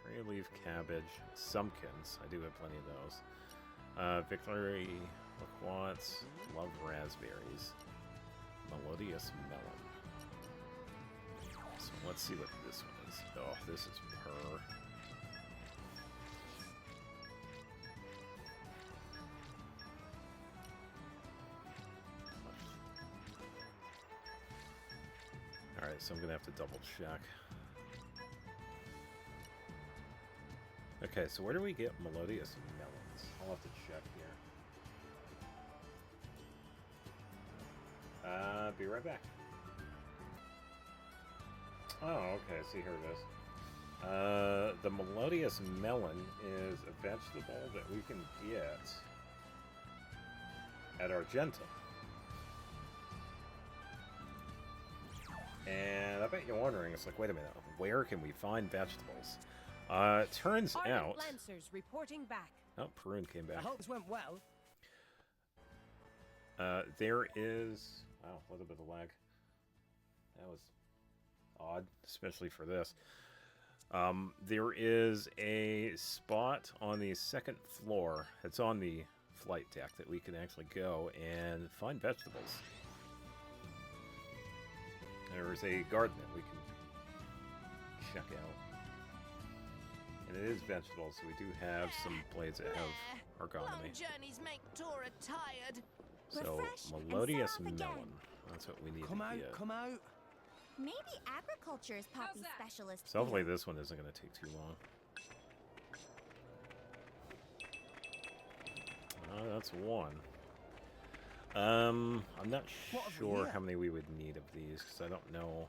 Three leaf cabbage. Sumpkins. I do have plenty of those. Victory loquats. Love raspberries. Melodious melon. So let's see what this one is. Oh, this is purr. Alright, so I'm gonna have to double check. Okay, so where do we get melodious melons? I'll have to check here. Be right back. Oh, okay, see, here it is. The melodious melon is a vegetable that we can get at Argentum. And I bet you're wondering, it's like, wait a minute, where can we find vegetables? Turns out... Lancers reporting back. Oh, Perun came back. I hope this went well. There is... Wow, a little bit of lag. That was odd, especially for this. There is a spot on the second floor. It's on the flight deck that we can actually go and find vegetables. There's a garden that we can check out. And it is vegetables, so we do have some blades that have ergonomy. Long journeys make Tora tired. So, melodious melon. That's what we need to get. Come out. Maybe agriculture is Poppy's specialist. So hopefully this one isn't going to take too long. That's one. I'm not sure how many we would need of these, because I don't know.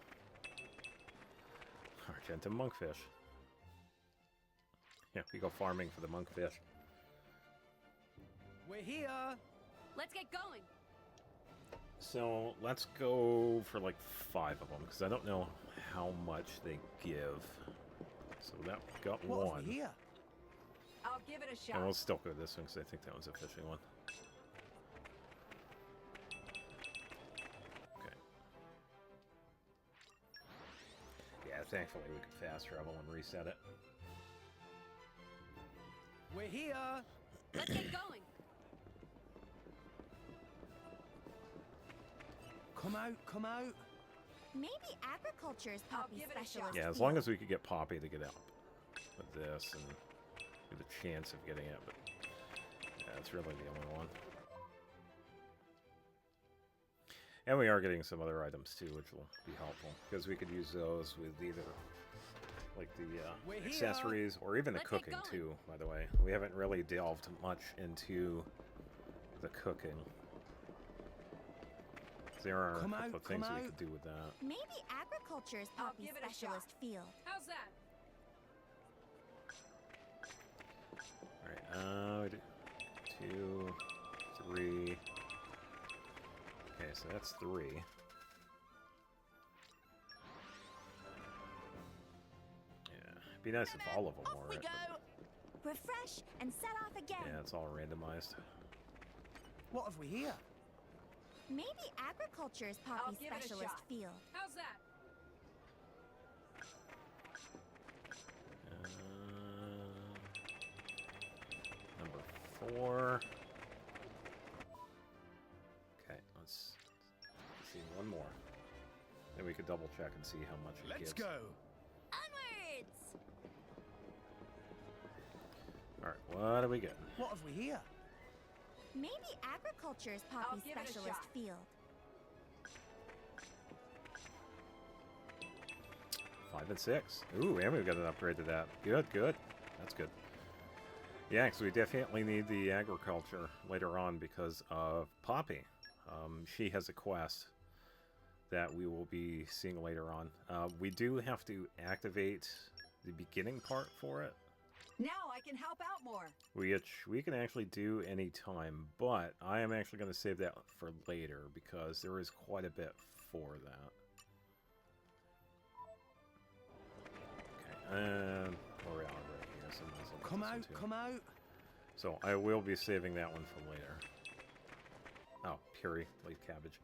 Argentum monkfish. Yeah, we go farming for the monkfish. We're here. Let's get going. So let's go for like 5 of them, because I don't know how much they give. So that got one. Here? I'll give it a shot. And we'll still go this one, because I think that was a fishing one. Okay. Yeah, thankfully we could fast travel and reset it. We're here. Let's get going. Come out, come out. Maybe agriculture is Poppy's specialist. Yeah, as long as we could get Poppy to get out with this and get a chance of getting it, but yeah, it's really the only one. And we are getting some other items too, which will be helpful, because we could use those with either like the accessories or even the cooking too, by the way. We haven't really delved much into the cooking. There are a couple of things we could do with that. Maybe agriculture is Poppy's specialist field. How's that? Alright, 2, 3. Okay, so that's 3. Yeah, it'd be nice if all of them were it. Refresh and set off again. Yeah, it's all randomized. What have we here? Maybe agriculture is Poppy's specialist field. How's that? Number 4. Okay, let's see one more. Then we could double check and see how much it gives. Let's go. Onwards. All right, what are we getting? What have we here? Maybe agriculture is Poppy's specialist field. 5 and 6. Ooh, and we've got an upgrade to that. Good, good. That's good. Yeah, because we definitely need the agriculture later on because of Poppy. She has a quest that we will be seeing later on. We do have to activate the beginning part for it. Now I can help out more. Which we can actually do any time, but I am actually going to save that for later because there is quite a bit for that. Okay, and we're out right here. So come out, come out. So I will be saving that one for later. Oh, puree, leaf cabbage.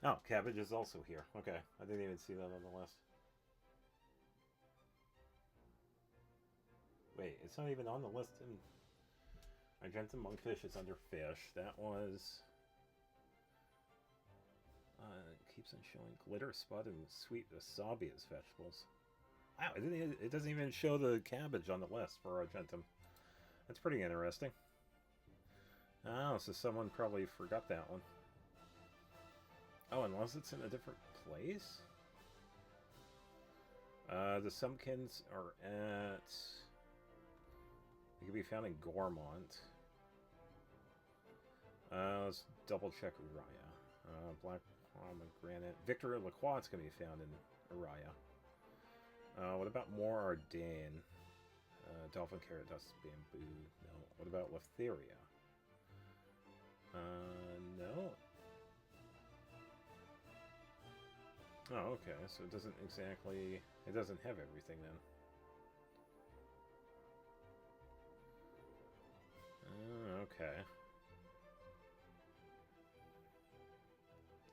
Oh, cabbage is also here. Okay, I didn't even see that on the list. Wait, it's not even on the list. Argentum monkfish is under fish. That was... it keeps on showing glitter spud and sweet wasabi as vegetables. Wow, it doesn't even show the cabbage on the list for Argentum. That's pretty interesting. Oh, so someone probably forgot that one. Oh, unless it's in a different place? The Sumpkins are at... They can be found in Gormont. Let's double check Uriah. Black Pomegranate. Victor Lacroix can be found in Uriah. What about More Ardane? Dolphin Carrot Dust Bamboo. No. What about Letheria? No. Oh, okay. So it doesn't exactly... It doesn't have everything then. Okay.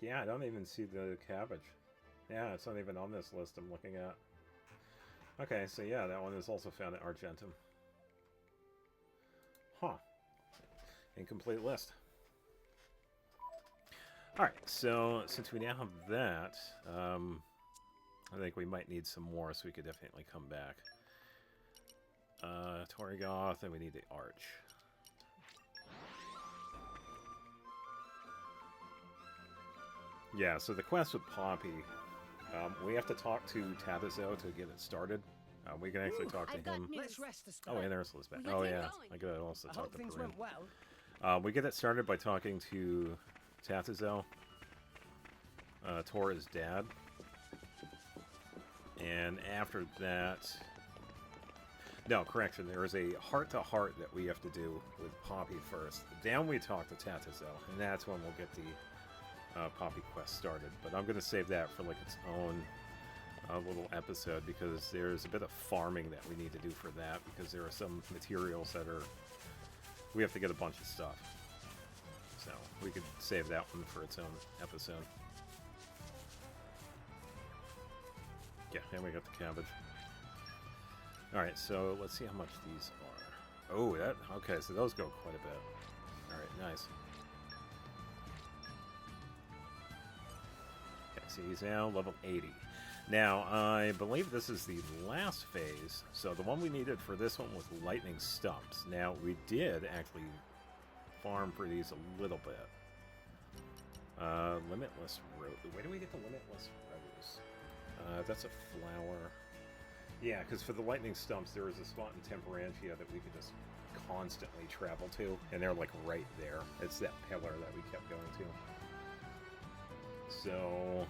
Yeah, I don't even see the cabbage. Yeah, it's not even on this list I'm looking at. Okay, so yeah, that one is also found at Argentum. Huh. Incomplete list. Alright, so since we now have that, I think we might need some more, so we could definitely come back. Torrigoth, and we need the Arch. Yeah, so the quest with Poppy, we have to talk to Tabazo to get it started. We can actually talk to him. Let's rest the Oh, and there's Lisbeth. Let's Oh, get yeah. going. I gotta also I talk hope to things Perrin. went well. We get it started by talking to Tabazo, Tora's dad. And after that... No, correction. There is a heart-to-heart that we have to do with Poppy first. Then we talk to Tabazo, and that's when we'll get the Poppy quest started. But I'm going to save that for like its own little episode, because there's a bit of farming that we need to do for that, because there are some materials that are... We have to get a bunch of stuff. So we could save that one for its own episode. Yeah, and we got the cabbage. Alright, so let's see how much these are. Oh, that... Okay, so those go quite a bit. Alright, nice. Okay, so he's now level 80. Now, I believe this is the last phase. So the one we needed for this one was lightning stumps. Now, we did actually farm for these a little bit. Limitless Rose. Where do we get the Limitless Rose? That's a flower. Yeah, because for the lightning stumps, there was a spot in Temperantia that we could just constantly travel to. And they're like right there. It's that pillar that we kept going to. So...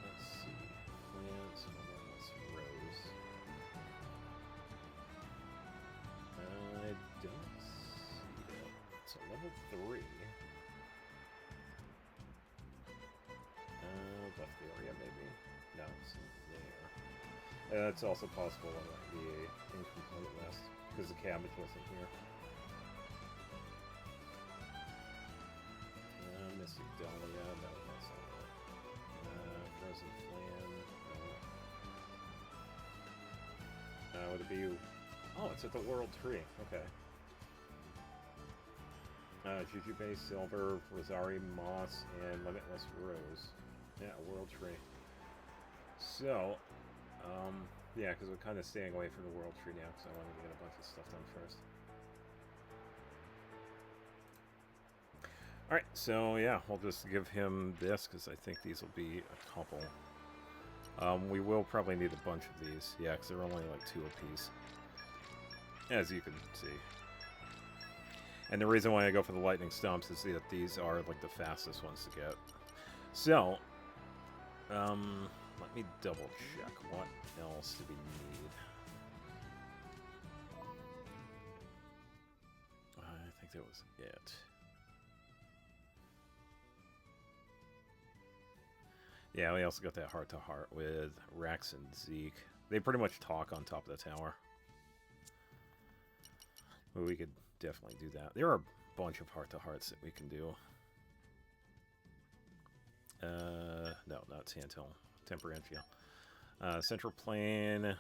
let's see. Plants, Limitless Rose. I don't see it. It's a level 3. Left area, maybe? No, it's there. It's also possible on the incomplete list, because the cabbage wasn't here. Misty Dahlia, no, that's not it. Frozen Flan, no. Would it be... Oh, it's at the World Tree, okay. Jujube, Silver, Rosari, Moss, and Limitless Rose. Yeah, World Tree. So, yeah, because we're kind of staying away from the World Tree now, because I wanted to get a bunch of stuff done first. Alright, so yeah, we'll just give him this, because I think these will be a couple. We will probably need a bunch of these, yeah, because they're only like 2 apiece. As you can see. And the reason why I go for the lightning stumps is that these are like the fastest ones to get. So, let me double check what else do we need. I think that was it. Yeah, we also got that heart-to-heart with Rex and Zeke. They pretty much talk on top of the tower. Well, we could definitely do that. There are a bunch of heart-to-hearts that we can do. No, not Sandhill. Temperantia. Central Plain,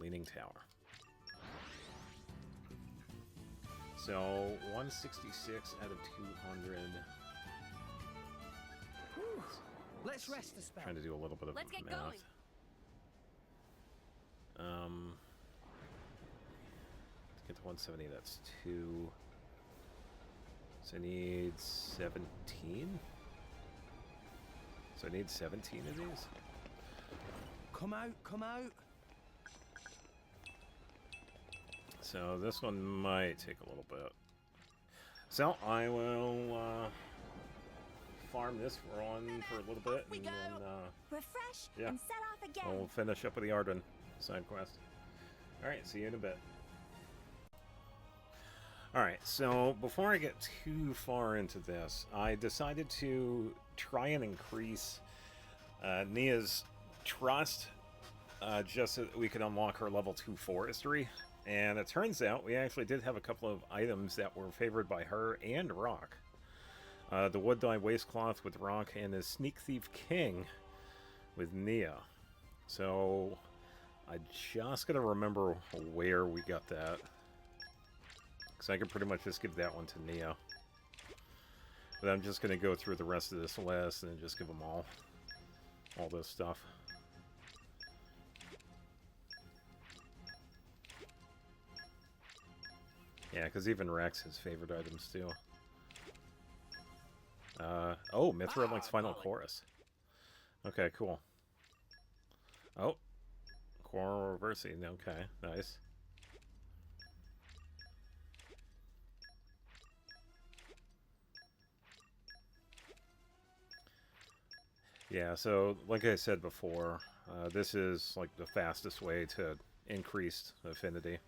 Leaning Tower. So, 166 out of 200. Whew. Let's rest a spell. Trying to do a little bit of Let's get math. going. To get to 170, that's 2. So I need 17? So I need 17 of these? Come out, come out. So this one might take a little bit. So I will farm this one for a little bit, and then Refresh yeah. and set off again. we'll finish up with the Arden side quest. Alright, see you in a bit. Alright, so before I get too far into this, I decided to try and increase Nia's trust just so that we could unlock her level 2 forestry. And it turns out we actually did have a couple of items that were favored by her and Rock. The Wood Dye Waistcloth with Rock and the Sneak Thief King with Nia. So I just gotta remember where we got that. Because I could pretty much just give that one to Nia. But I'm just gonna go through the rest of this list and just give them all this stuff. Yeah, because even Rex has favorite items too. Oh, Mithra Link's final chorus. Okay, cool. Oh, Choral Reversing. Okay, nice. Yeah, so like I said before, this is like the fastest way to increase affinity.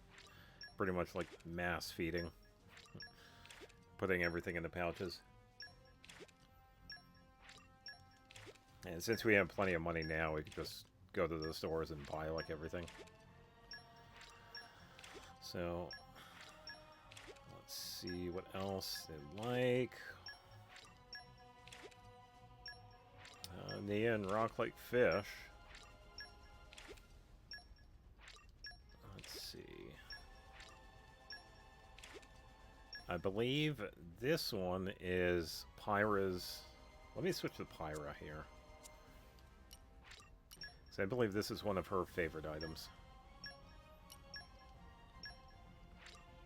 Pretty much like mass feeding. Putting everything in the pouches. And since we have plenty of money now, we can just go to the stores and buy like everything. So, let's see what else they like. Nia and Rock like fish. Let's see. I believe this one is Pyra's. Let me switch to Pyra here. So I believe this is one of her favorite items.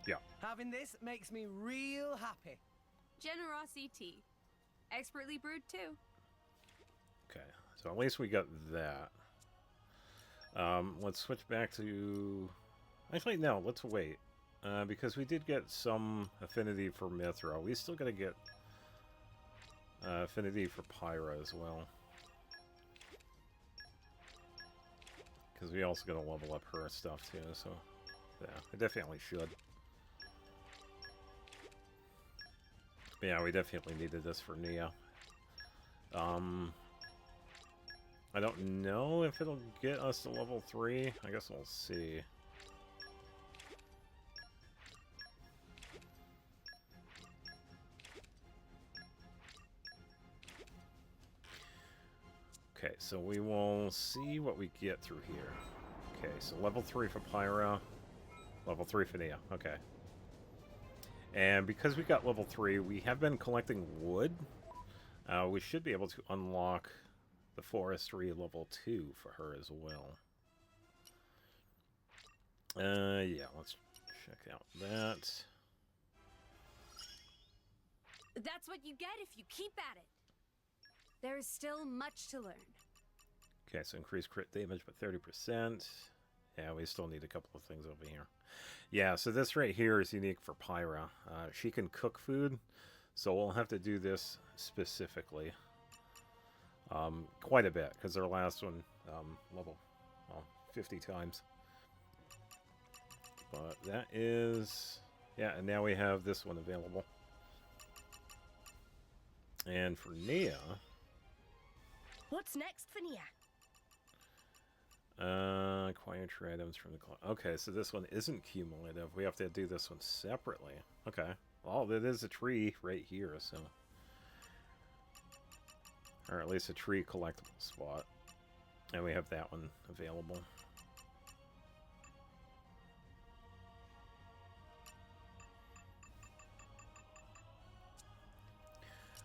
Yeah. Having this makes me real happy. Generosity tea. Expertly brewed too. Okay, so at least we got that. Let's switch back to... Actually, no, let's wait. Because we did get some affinity for Mithra. We still gotta get affinity for Pyra as well. Because we also gotta level up her stuff too, so... Yeah, I definitely should. But yeah, we definitely needed this for Nia. I don't know if it'll get us to level 3. I guess we'll see. Okay, so we will see what we get through here. Okay, so level 3 for Pyra, level 3 for Nia. Okay. And because we got level 3, we have been collecting wood. We should be able to unlock the forestry level 2 for her as well. Yeah, let's check out that. That's what you get if you keep at it. There is still much to learn. Okay, so increase crit damage by 30%. Yeah, we still need a couple of things over here. Yeah, so this right here is unique for Pyra. She can cook food, so we'll have to do this specifically. Quite a bit, because our last one level 50 times. But that is... Yeah, and now we have this one available. And for Nia... What's next for Nia? Acquire true items from the club. Okay, so this one isn't cumulative. We have to do this one separately. Okay. Well, there is a tree right here, so... Or at least a tree collectible spot. And we have that one available.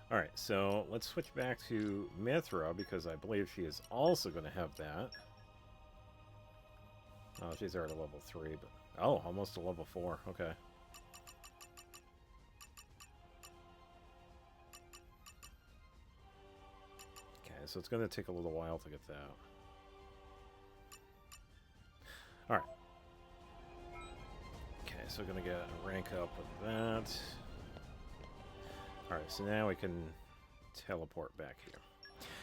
Alright, so let's switch back to Mithra, because I believe she is also going to have that. Oh, she's already level 3, but... Oh, almost to level 4. Okay. Okay, so it's going to take a little while to get that. Alright. Okay, so we're going to get a rank up with that. Alright, so now we can teleport back here.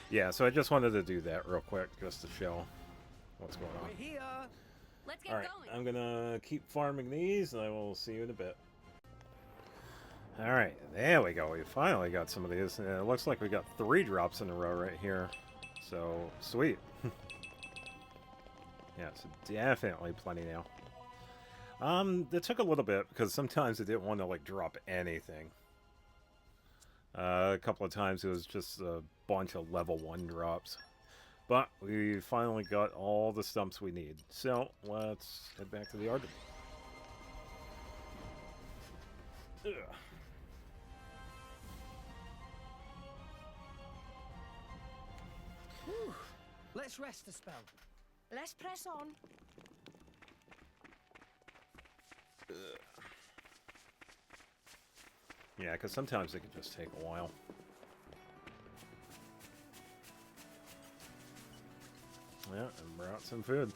Yeah, so I just wanted to do that real quick, just to show what's going on. We're here. Let's get Alright, going. I'm gonna keep farming these, and I will see you in a bit. Alright, there we go. We finally got some of these. And it looks like we got 3 drops in a row right here. So, sweet. Yeah, so definitely plenty now. It took a little bit, because sometimes it didn't want to, like, drop anything. A couple of times it was just a bunch of level 1 drops. But we finally got all the stumps we need. So, let's head back to the Arden. Ugh. Whew. Let's rest a spell. Let's press on. Yeah, because sometimes it can just take a while. Yeah, and brought some food.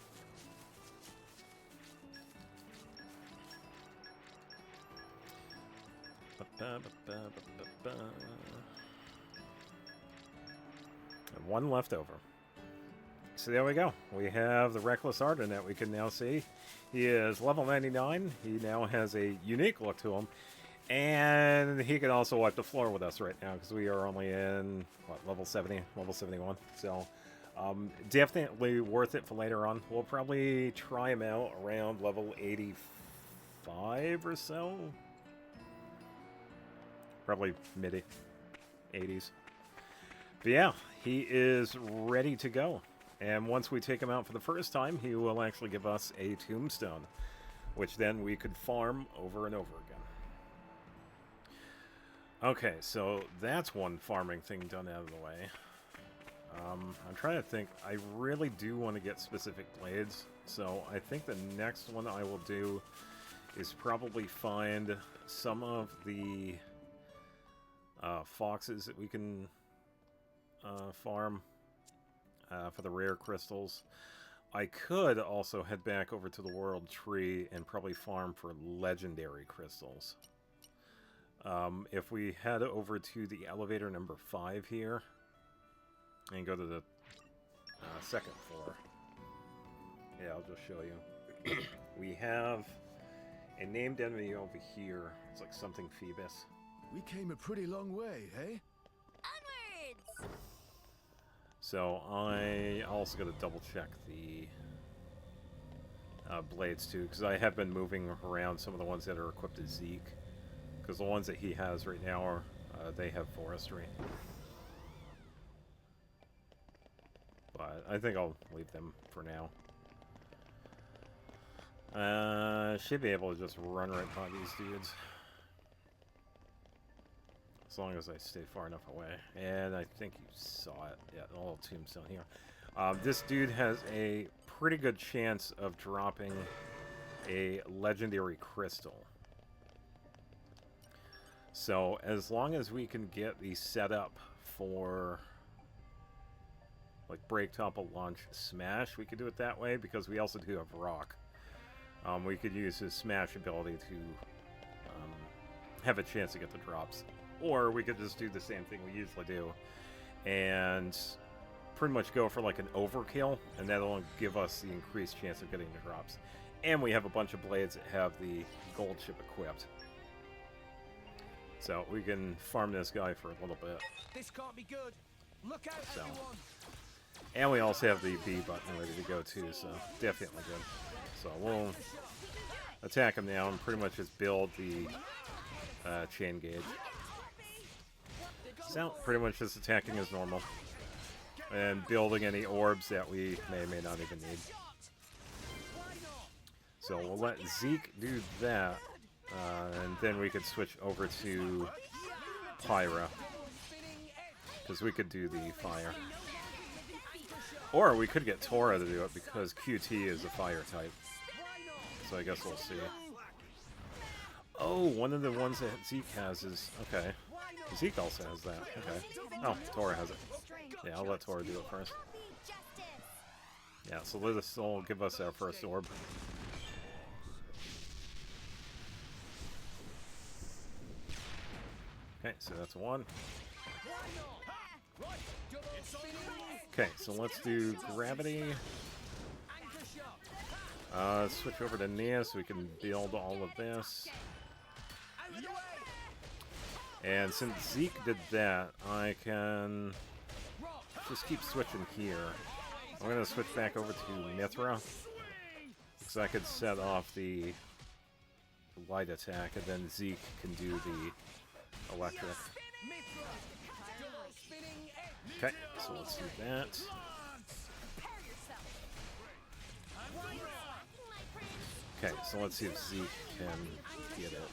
And 1 left over. So there we go. We have the Reckless Arden that we can now see. He is level 99. He now has a unique look to him. And he can also wipe the floor with us right now, because we are only in, what, level 70, level 71. So, definitely worth it for later on. We'll probably try him out around level 85 or so. Probably mid-80s. But yeah, he is ready to go. And once we take him out for the first time, he will actually give us a tombstone, which then we could farm over and over again. Okay, so that's one farming thing done out of the way. I'm trying to think. I really do want to get specific blades, so I think the next one I will do is probably find some of the foxes that we can farm for the rare crystals. I could also head back over to the World Tree and probably farm for legendary crystals. If we head over to the elevator number 5 here and go to the second floor. Yeah, I'll just show you. We have a named enemy over here. It's like something Phoebus. We came a pretty long way, hey? Onwards! So I also got to double check the blades too, because I have been moving around some of the ones that are equipped as Zeke. Because the ones that he has right now are, they have forestry. But I think I'll leave them for now. Should be able to just run right by these dudes. As long as I stay far enough away. And I think you saw it. Yeah, the little tombstone here. This dude has a pretty good chance of dropping a legendary crystal. So, as long as we can get the setup for, like, break, topple, launch, smash, we could do it that way, because we also do have rock. We could use his smash ability to have a chance to get the drops. Or we could just do the same thing we usually do, and pretty much go for, like, an overkill, and that'll give us the increased chance of getting the drops. And we have a bunch of blades that have the gold chip equipped. So we can farm this guy for a little bit. This can't be good. Look out, So. everyone. And we also have the B button ready to go too, so definitely good. So we'll attack him now and pretty much just build the chain gauge. So pretty much just attacking as normal. Get and building any orbs that we may or may not even need. So we'll let Zeke do that, and then we could switch over to Pyra, because we could do the fire. Or we could get Tora to do it, because QT is a fire type. So I guess we'll see. Oh, one of the ones that Zeke has is... Okay. Zeke also has that. Okay. Oh, Tora has it. Yeah, I'll let Tora do it first. Yeah, so this will give us our first orb. Okay, so that's one. Okay, so let's do gravity. Switch over to Nia so we can build all of this. And since Zeke did that, I can just keep switching here. I'm going to switch back over to Mithra, because I could set off the light attack, and then Zeke can do the electric. Okay, so let's do that. Okay, so let's see if Zeke can get it.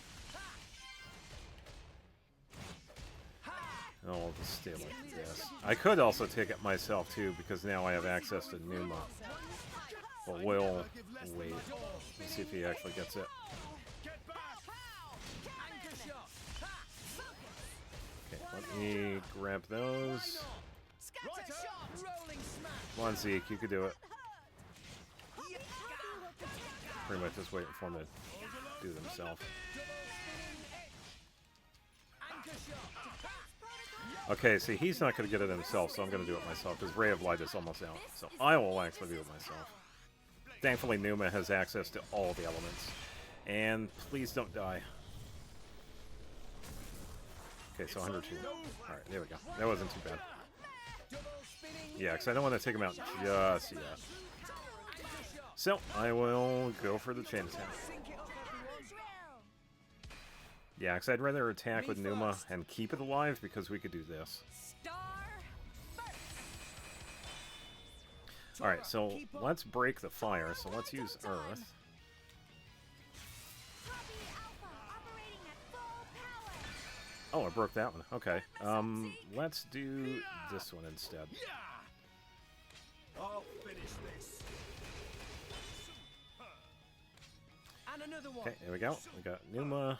Oh, I'll just stay like this. I could also take it myself too, because now I have access to Numa. But we'll wait. Let's see if he actually gets it. Okay, let me grab those. Come on, Zeke, you can do it. Pretty much just waiting for him to do it himself. Okay, see, he's not going to get it himself, so I'm going to do it myself, because Ray of Light is almost out. So I will actually do it myself. Thankfully, Numa has access to all the elements. And please don't die. Okay, so 102. Alright, there we go. That wasn't too bad. Yeah, because I don't want to take him out just yet. So, I will go for the chain attack. Yeah, because I'd rather attack with Numa and keep it alive, because we could do this. Alright, so let's break the fire, so let's use Earth. Oh, I broke that one. Okay. Let's do this one instead. I'll finish this. And another one. Okay, there we go. We got Numa.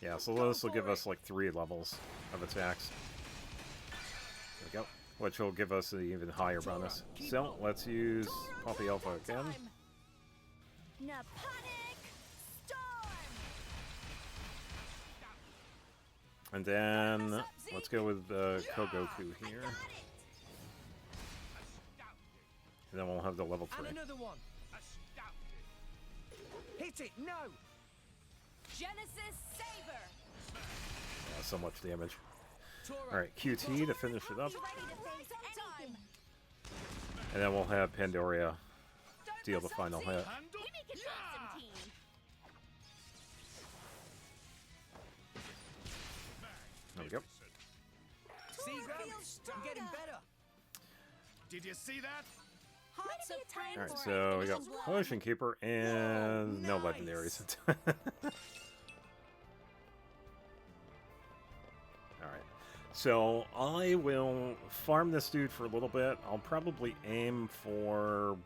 Yeah, so this will give us like 3 levels of attacks. There we go. Which will give us an even higher bonus. So, let's use Poppy Alpha again. And then, let's go with Kogoku here. And then we'll have the level 3. And another one. Hit it, no! Genesis Saber. Yeah, so much damage. Alright, QT to finish it up. And then we'll have Pandoria deal the final hit. There we go. I'm getting better. Did you see that? Alright, so we got Potion Keeper and no legendaries. Alright, so I will farm this dude for a little bit. I'll probably aim for...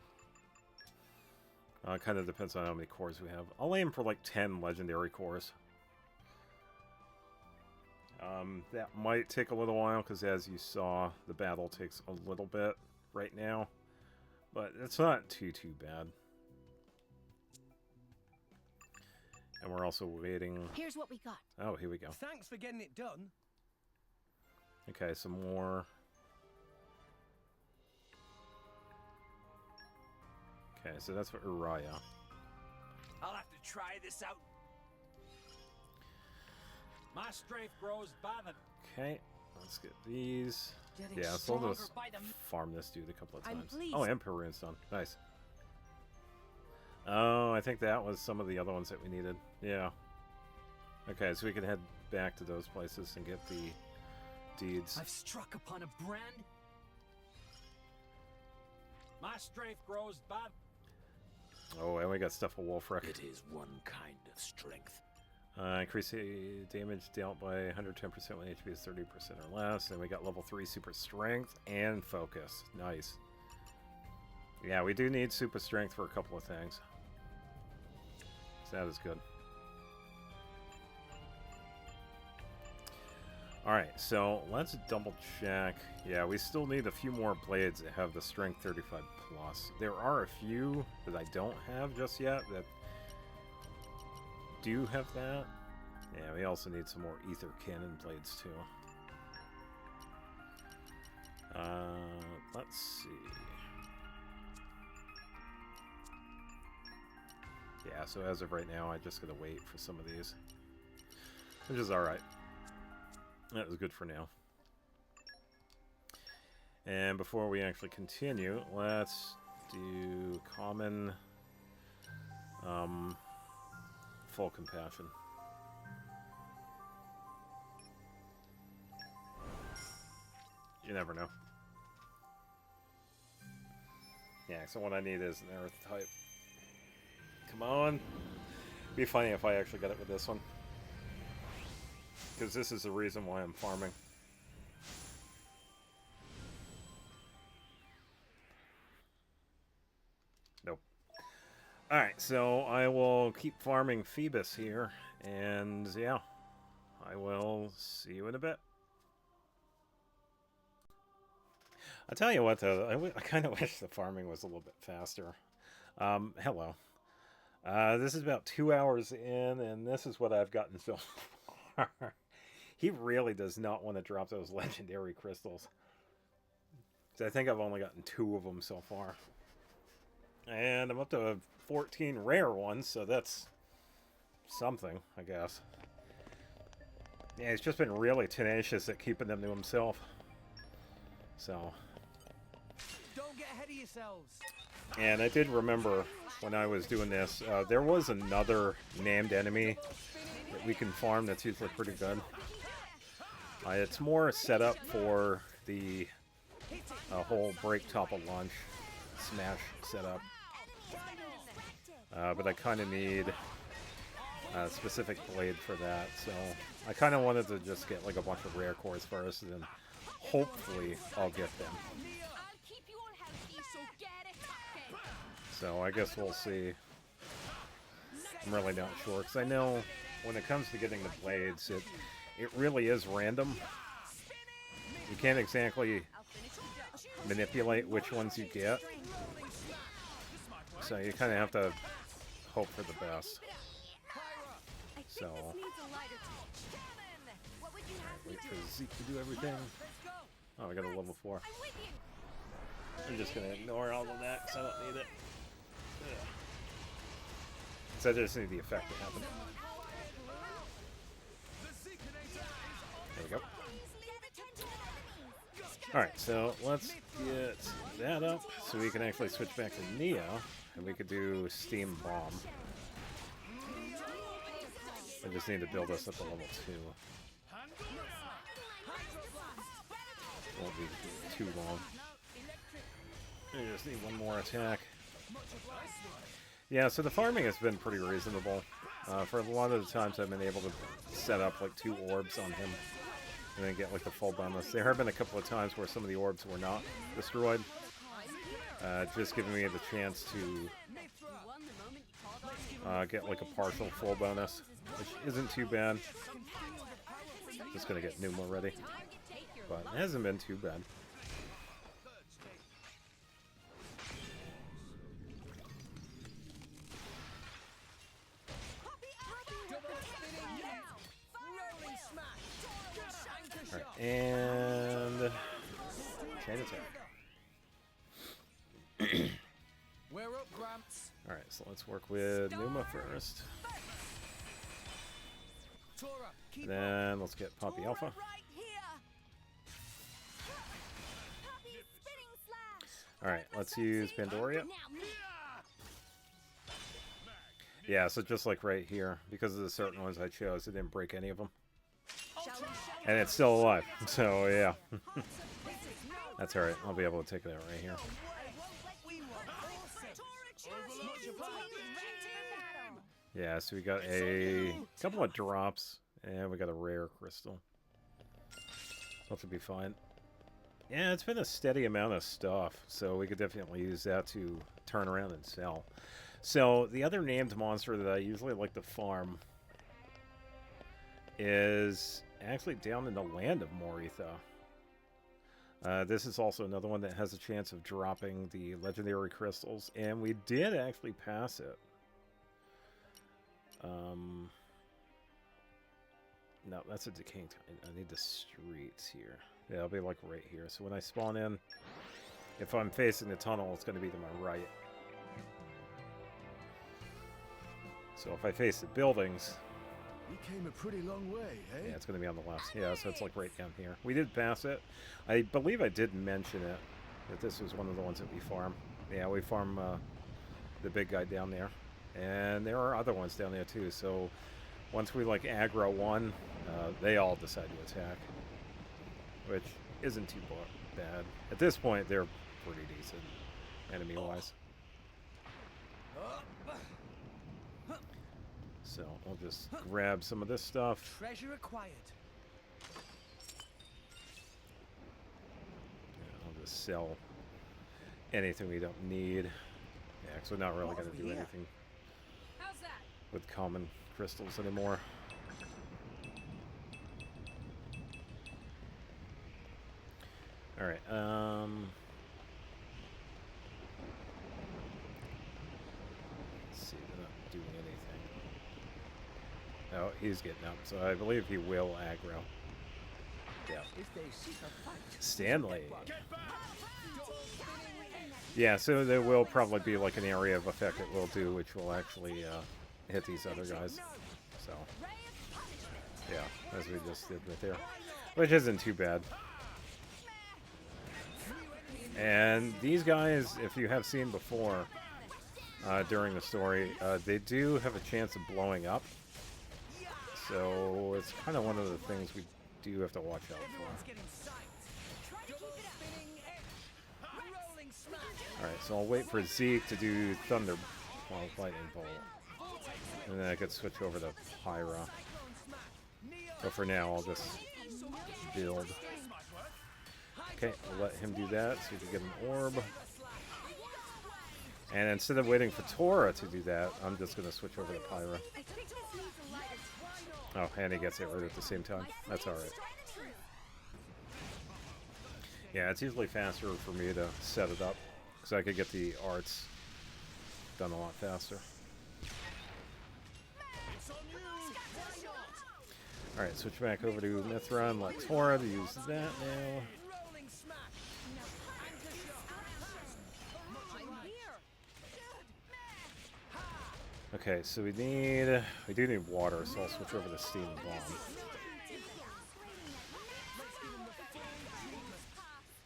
kind of depends on how many cores we have. I'll aim for like 10 legendary cores. That might take a little while, because as you saw, the battle takes a little bit right now. But it's not too bad. And we're also waiting... Here's what we got. Oh, here we go. Thanks for getting it done. Okay, some more. Okay, so that's for Uriah. I'll have to try this out. My strength grows by the... Okay, let's get these. Getting Yeah, so we'll just by the... farm this dude a couple of I'm times. pleased. Oh, and Perune's done. Nice. Oh, I think that was some of the other ones that we needed. Yeah. Okay, so we can head back to those places and get the deeds. I've struck upon a brand My strength grows by... Oh, and we got stuff for Wolfric. It is one kind of strength. Increase the damage dealt by 110% when HP is 30% or less. And we got level 3 super strength and focus. Nice. Yeah, we do need super strength for a couple of things. So that is good. Alright, so let's double check. Yeah, we still need a few more blades that have the strength 35 plus. There are a few that I don't have just yet that do have that. Yeah, we also need some more ether cannon blades too. Let's see. Yeah, so as of right now, I just gotta wait for some of these, which is alright. That was good for now. And before we actually continue, let's do common full compassion. You never know. Yeah, so what I need is an earth type. Come on. Be funny if I actually got it with this one. Because this is the reason why I'm farming. Nope. Alright, so I will keep farming Phoebus here. And yeah, I will see you in a bit. I'll tell you what though, I kind of wish the farming was a little bit faster. Hello. This is about 2 hours in, and this is what I've gotten so far. He really does not want to drop those legendary crystals. So I think I've only gotten 2 of them so far. And I'm up to 14 rare ones, so that's something, I guess. Yeah, he's just been really tenacious at keeping them to himself. So. Don't get ahead of yourselves. And I did remember when I was doing this, there was another named enemy that we can farm that's usually pretty good. It's more set up for the whole break top of launch smash setup. But I kind of need a specific blade for that, so I kind of wanted to just get like a bunch of rare cores first, and then hopefully I'll get them. So I guess we'll see. I'm really not sure, because I know when it comes to getting the blades, it really is random. You can't exactly manipulate which ones you get. So you kind of have to hope for the best. So, wait for Zeke to do everything. Oh, I got a level 4. I'm just going to ignore all of that because I don't need it. Ugh. So I just need the effect to happen. There we go. Alright, so let's get that up so we can actually switch back to Neo, and we could do Steam Bomb. I just need to build us up to level 2. Won't be too long. I just need one more attack. Yeah, so the farming has been pretty reasonable. For a lot of the times I've been able to set up like 2 orbs on him and then get like the full bonus. There have been a couple of times where some of the orbs were not destroyed. Just giving me the chance to get like a partial full bonus, which isn't too bad. Just gonna get Numa ready. But it hasn't been too bad. Alright, and chain attack. We're up, Gramps. Alright, so let's work with Numa first. Tora, keep Then let's get Poppy Alpha. Right here. Poppy spinning slash. Alright, let's use Pandoria. Yeah, so just like right here, because of the certain ones I chose, it didn't break any of them. And it's still alive, so yeah. That's alright, I'll be able to take that right here. Yeah, so we got a couple of drops, and we got a rare crystal. That should be fine. Yeah, it's been a steady amount of stuff, so we could definitely use that to turn around and sell. So, the other named monster that I usually like to farm is actually down in the land of Moritha. This is also another one that has a chance of dropping the legendary crystals, and we did actually pass it. No, that's a decaying time. I need the streets here. Yeah, it'll be like right here. So when I spawn in, if I'm facing the tunnel, it's going to be to my right. So if I face the buildings... We came a pretty long way, hey? Yeah, it's going to be on the left. Yeah, so it's like right down here. We did pass it. I believe I did mention it, that this was one of the ones that we farm. Yeah, we farm the big guy down there. And there are other ones down there too, so once we like aggro one, they all decide to attack. Which isn't too bad. At this point, they're pretty decent, enemy-wise. So, we'll just grab some of this stuff. Treasure acquired. Yeah, I'll just sell anything we don't need. Yeah, because we're not really going to do anything with common crystals anymore. Alright, let's see, they're not doing anything. Oh, he's getting up, so I believe he will aggro. Yeah. Stanley. Yeah, so there will probably be like an area of effect it will do, which will actually hit these other guys. So, yeah, as we just did right there. Which isn't too bad. And these guys, if you have seen before during the story, they do have a chance of blowing up. So it's kind of one of the things we do have to watch out for. Alright, so I'll wait for Zeke to do Thunder, well, Lightning Bolt. And then I could switch over to Pyra. But for now, I'll just build. Okay, I'll let him do that so we can get an orb. And instead of waiting for Tora to do that, I'm just going to switch over to Pyra. Oh, and he gets it right at the same time. That's alright. Yeah, it's usually faster for me to set it up, so I could get the arts done a lot faster. Alright, switch back over to Mithra and let Tora to use that now. Okay, so we do need water, so I'll switch over to Steam Bomb.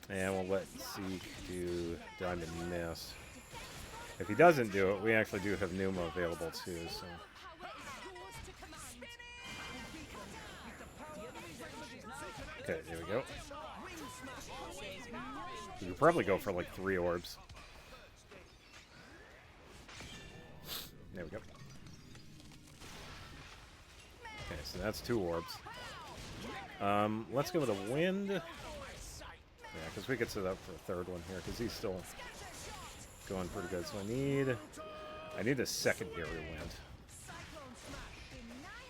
And we'll let Zeke do Diamond Mist. If he doesn't do it, we actually do have Numa available too, so... Okay, there we go. We could probably go for like 3 orbs. There we go. Okay, so that's 2 orbs. Let's go with a wind. Yeah, because we could set up for a 3rd one here, because he's still going pretty good. So I need a secondary wind.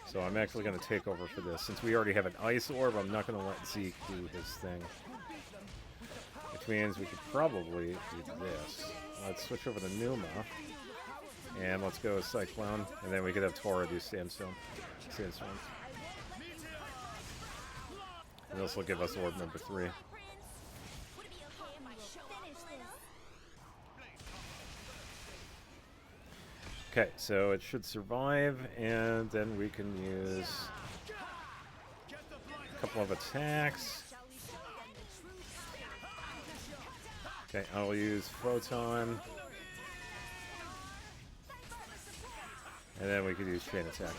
So I'm actually going to take over for this. Since we already have an ice orb, I'm not going to let Zeke do his thing. Which means we could probably do this. Let's switch over to Numa. And let's go with Cyclone, and then we could have Tora do Sandstorm. And this will give us orb number 3. Okay, so it should survive, and then we can use a couple of attacks. Okay, I'll use Photon. And then we could use Chain Attack.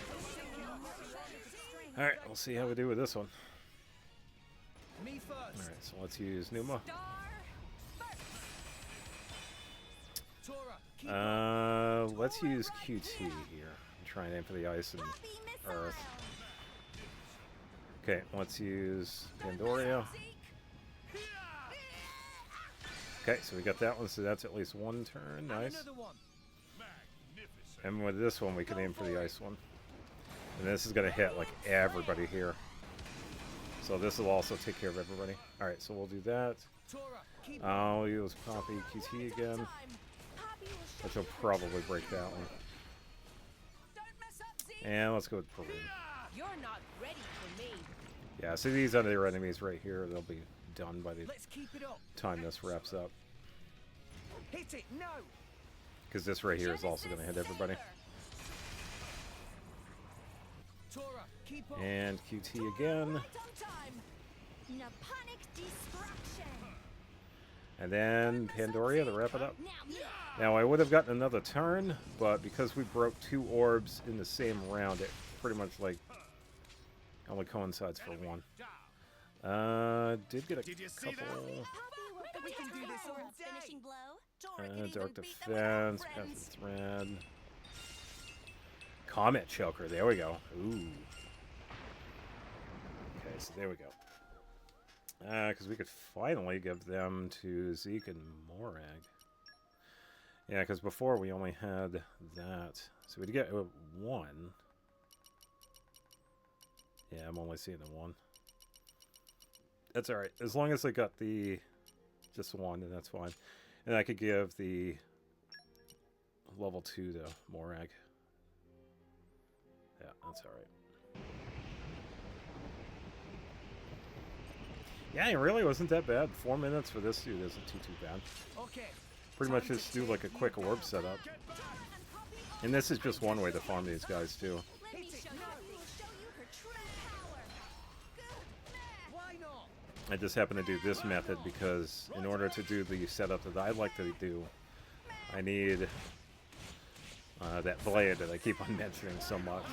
Alright, we'll see how we do with this one. Alright, so let's use Numa. Tora, Let's use QT here. Try and aim for the ice and earth. Okay, let's use Pandoria. Okay, so we got that one, so that's at least one turn. Nice. Another one. And with this one, we can aim for the ice one. And this is going to hit, like, everybody here. So this will also take care of everybody. Alright, so we'll do that. Tora, keep I'll use Poppy QT again. Which will probably break that one. And let's go with Perun. You're not ready for me. Yeah, so these other enemies right here, they'll be done by the Let's keep it up. time this wraps up. Hit it, no. Because this right here is also going to hit everybody. Tora, keep up. And QT again. Naponic destruction. And then Pandoria to wrap it up. Now, I would have gotten another turn, but because we broke 2 orbs in the same round, it pretty much, like, only coincides for one. Did get a couple... We can do this all day. Finishing blow. Dark Defense, Path of Thread. Comet Choker, there we go. Ooh. Okay, so there we go. Because we could finally give them to Zeke and Morag. Yeah, because before we only had that. So we'd get 1. Yeah, I'm only seeing the 1. That's alright. As long as I got the... just 1, then that's fine. And I could give the level 2 to Morag. Yeah, that's alright. Yeah, it really wasn't that bad. 4 minutes for this dude isn't too bad. Okay. Pretty much just do like a quick orb setup. And this is just one way to farm these guys too. Let me show you her true power. Why not? I just happen to do this method because in order to do the setup that I like to do, I need that blade that I keep on mentioning so much.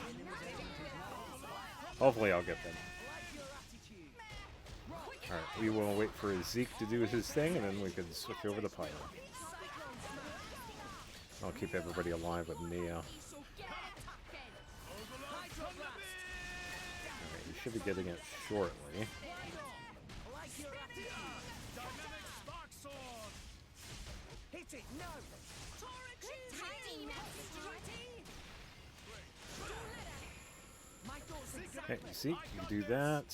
Hopefully I'll get them. Alright, we will wait for Zeke to do his thing and then we can switch over to Pyro. I'll keep everybody alive with Mia. Alright, you should be getting it shortly. Hit it, no. My thoughts Okay, Zeke, you can do that.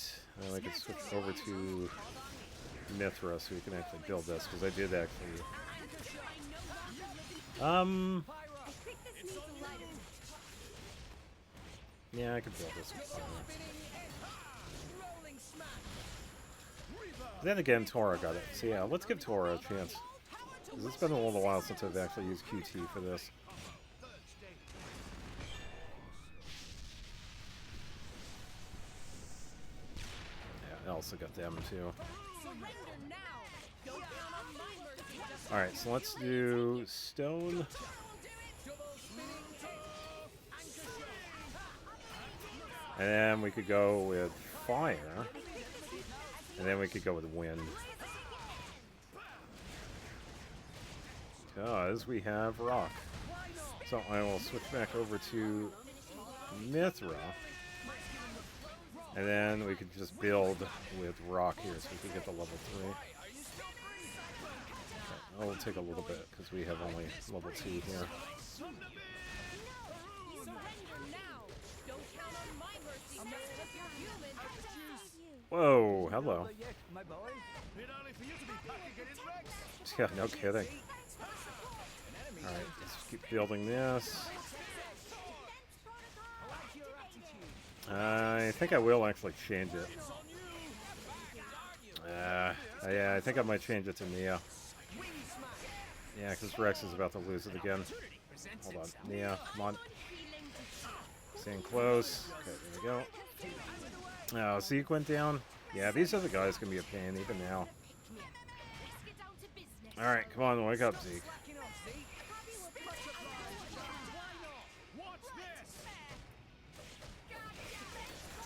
And I can switch over to Mithra so we can actually build this, because I did actually... I think this needs a lighter. Yeah, I can build this with Pyro. rolling smash. Then again, Tora got it. So yeah, let's give Tora a chance. Because it's been a little while since I've actually used QT for this. Yeah, I also got them too. Alright, so let's do Stone. And then we could go with Fire. And then we could go with Wind. Because we have Rock. So I will switch back over to Mithra. And then we could just build with Rock here so we can get the level 3. Okay, it'll take a little bit because we have only level 2 here. Whoa, hello. My boy. Yeah, no kidding. Alright, let's keep building this. I think I will actually change it. Yeah, I think I might change it to Nia. Yeah, because Rex is about to lose it again. Hold on. Nia, come on. Staying close. Okay, there we go. Oh, Zeke went down. Yeah, these other guys can be a pain even now. Alright, come on, wake up, Zeke.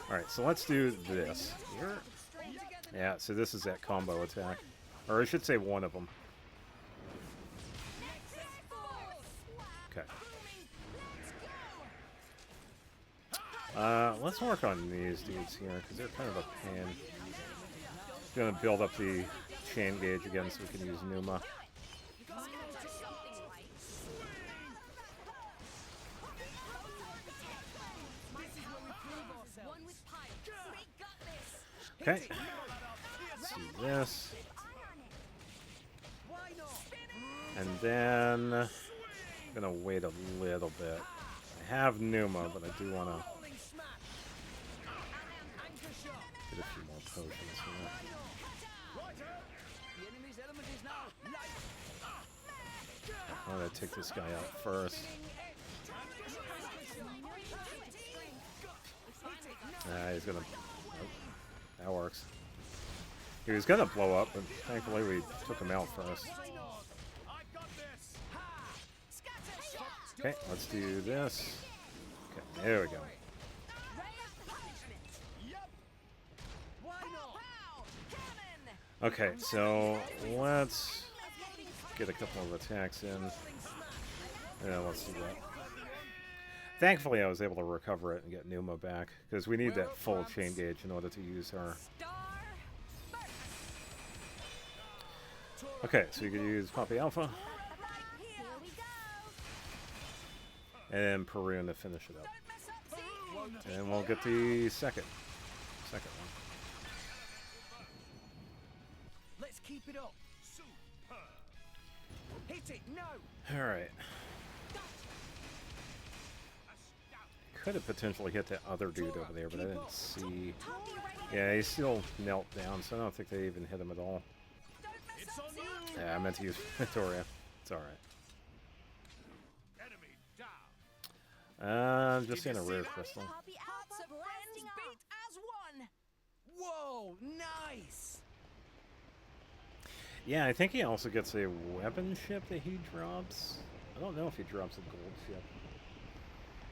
Alright, so let's do this here. Yeah, so this is that combo attack. Or I should say one of them. Let's work on these dudes here, because they're kind of a pain. Gonna build up the chain gauge again so we can use Numa. Okay. Let's do this. And then I'm gonna wait a little bit. I have Numa, but I do want to get a few more potions here. I'm gonna take this guy out first. He's gonna. Oh, that works. He was gonna blow up, but thankfully we took him out first. Okay, let's do this. Okay, there we go. Okay, so let's get a couple of attacks in. Yeah, let's do that. Thankfully, I was able to recover it and get Numa back, because we need that full chain gauge in order to use her. Okay, so you can use Poppy Alpha. And Perun to finish it up. And we'll get the second one. Let's keep it up. Hit it, no. Alright. Could have potentially hit that other dude over there, but I didn't see. Yeah, he's still knelt down, so I don't think they even hit him at all. Yeah, I meant to use Victoria. It's alright. Just in a rare crystal. Whoa, nice. Yeah, I think he also gets a weapon ship that he drops. I don't know if he drops a gold ship.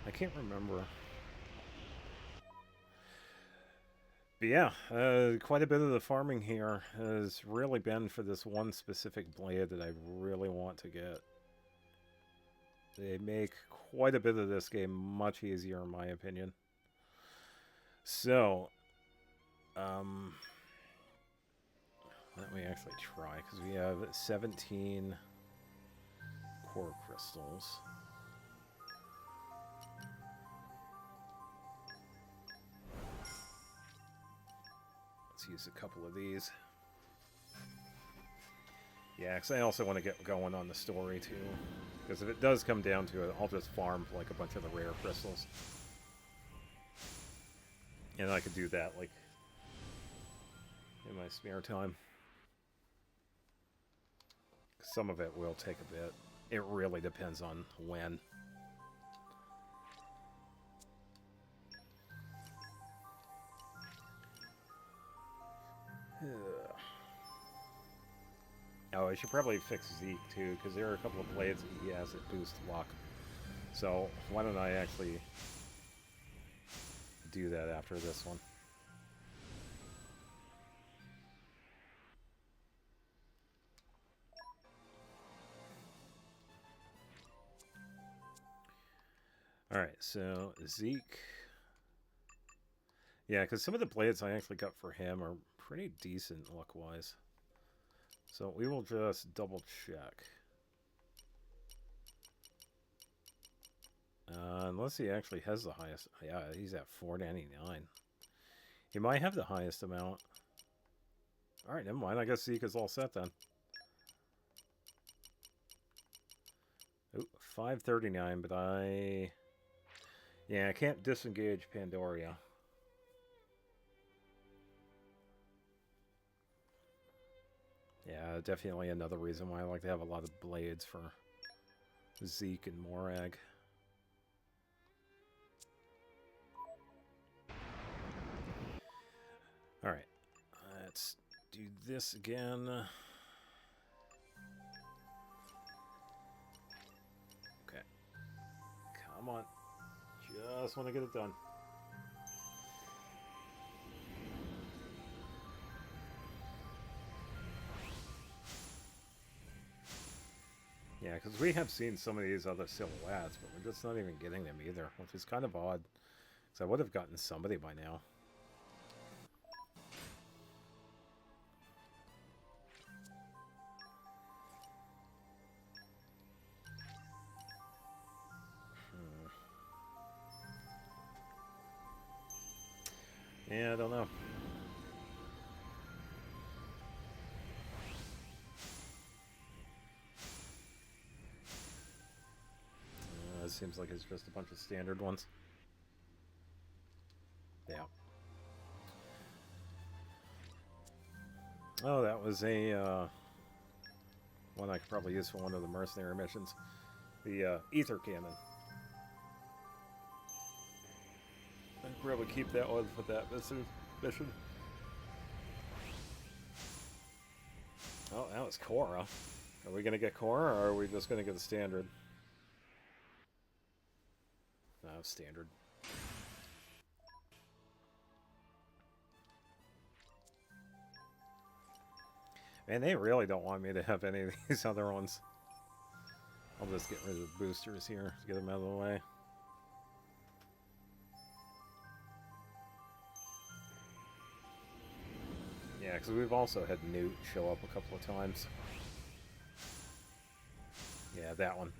I can't remember. But yeah, quite a bit of the farming here has really been for this one specific blade that I really want to get. They make quite a bit of this game much easier, in my opinion. So, let me actually try, because we have 17 core crystals. Let's use a couple of these. Yeah, because I also want to get going on the story, too. Because if it does come down to it, I'll just farm like a bunch of the rare crystals. And I could do that, like, in my spare time. Some of it will take a bit. It really depends on when. Oh, I should probably fix Zeke too, because there are a couple of blades that he has that boost luck. So why don't I actually do that after this one? Alright, so Zeke. Yeah, because some of the blades I actually got for him are pretty decent luck-wise. So we will just double check. Unless he actually has the highest. Yeah, he's at 499. He might have the highest amount. Alright, never mind. I guess Zeke is all set then. Oh, 539, but yeah, I can't disengage Pandoria. Yeah, definitely another reason why I like to have a lot of blades for Zeke and Morag. Alright, let's do this again. Okay. Come on. Just want to get it done. Yeah, because we have seen some of these other silhouettes, but we're just not even getting them either, which is kind of odd. So I would have gotten somebody by now. Yeah, I don't know. It seems like it's just a bunch of standard ones. Yeah. Oh, that was a one I could probably use for one of the mercenary missions. The ether cannon. I'd probably keep that one for that mission. Oh, that was Korra. Are we going to get Korra, or are we just going to get the standard? No, standard. Man, they really don't want me to have any of these other ones. I'll just get rid of the boosters here to get them out of the way. Yeah, because we've also had Newt show up a couple of times. Yeah, that one.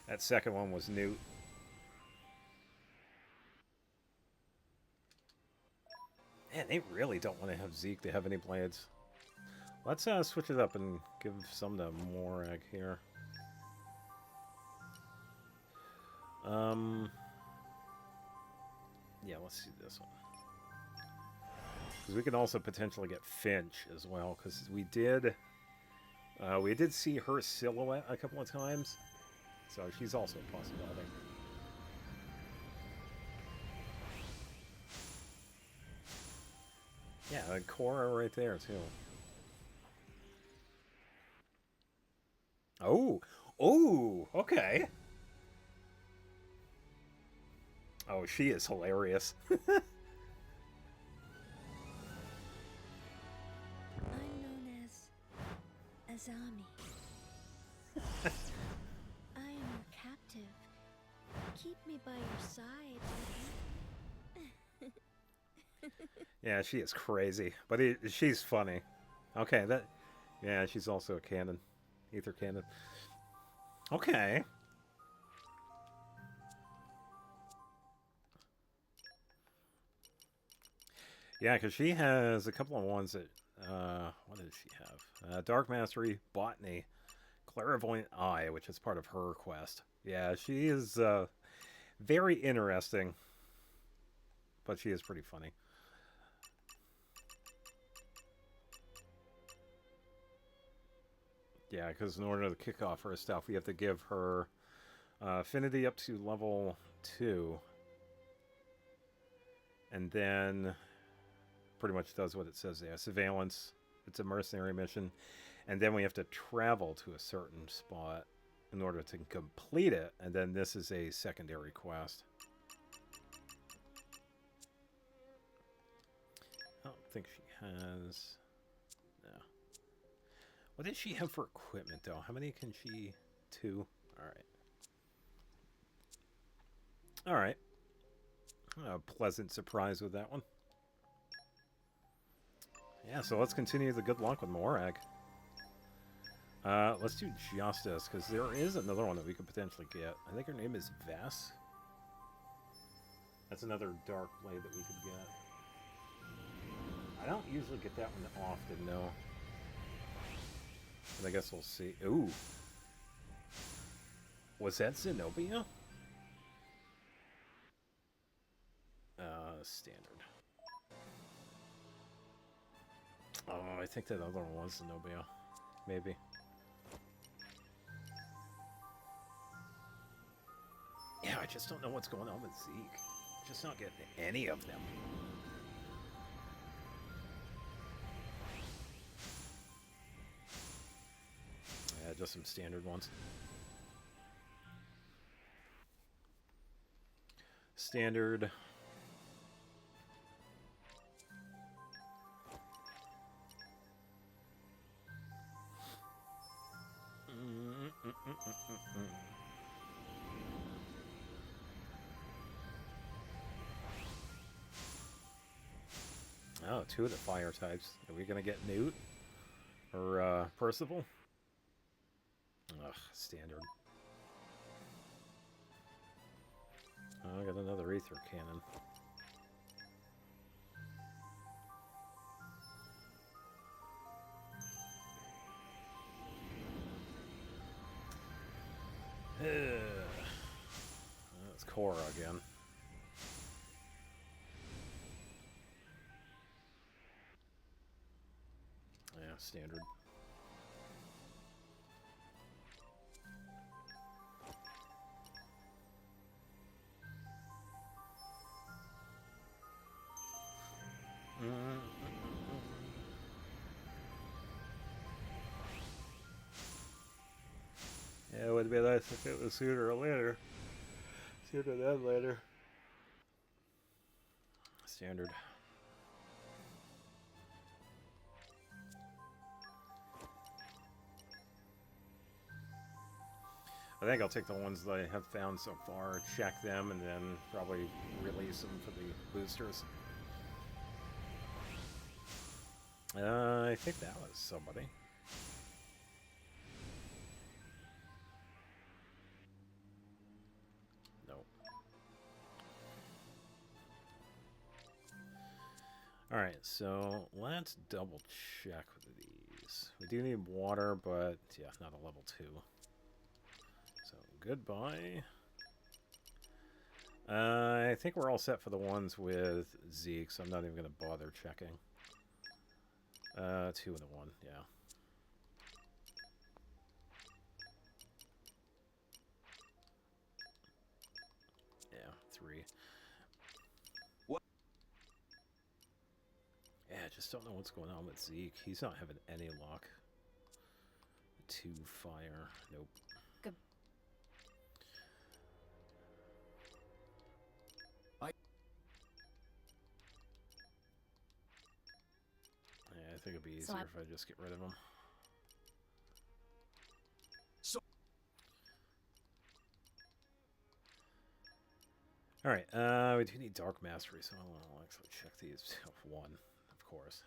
That second one was Newt. Man, they really don't want to have Zeke to have any blades. Let's switch it up and give some to Morag here. Yeah, let's do this one. Because we can also potentially get Finch as well, because we did see her silhouette a couple of times, so she's also a possibility. Yeah, and Korra right there too. Oh, okay. Oh, she is hilarious. I'm known as Azami. I am your captive. Keep me by your side. Yeah, she is crazy, but she's funny. Okay, yeah, she's also a cannon, ether cannon. Okay. Yeah, because she has a couple of ones that, what does she have? Dark Mastery, Botany, Clairvoyant Eye, which is part of her quest. Yeah, she is very interesting, but she is pretty funny. Yeah, because in order to kick off her stuff, we have to give her affinity up to level 2. And then pretty much does what it says there. Surveillance, it's a mercenary mission. And then we have to travel to a certain spot in order to complete it. And then this is a secondary quest. I don't think she has... No. What does she have for equipment, though? How many can she... 2? Alright. Alright. A pleasant surprise with that one. Yeah, so let's continue the good luck with Morag. Let's do Justice, because there is another one that we could potentially get. I think her name is Vess. That's another Dark Blade that we could get. I don't usually get that one often, no. But I guess we'll see. Ooh. Was that Zenobia? Standard. Oh, I think that other one was Zenobia. Maybe. Yeah, I just don't know what's going on with Zeke. Just not getting any of them. Yeah, just some standard ones. Standard. Oh, two of the fire types. Are we gonna get Newt? Or, Percival? Ugh, standard. Oh, I got another ether cannon. That's Korra again. Yeah, standard. Yeah, it would be nice if it was sooner or later. Sooner than later. Standard. I think I'll take the ones that I have found so far, check them, and then probably release them for the boosters. I think that was somebody. Nope. Alright, so let's double check with these. We do need water, but yeah, not a level 2. So, goodbye. I think we're all set for the ones with Zeke, so I'm not even going to bother checking. 2 and a 1, yeah. Yeah, 3. What? Yeah, I just don't know what's going on with Zeke. He's not having any luck. 2 fire. Nope. Good. Yeah, I think it'd be easier So if I just get rid of him. Alright, we do need Dark Mastery, so I'll actually check these. 1, of course.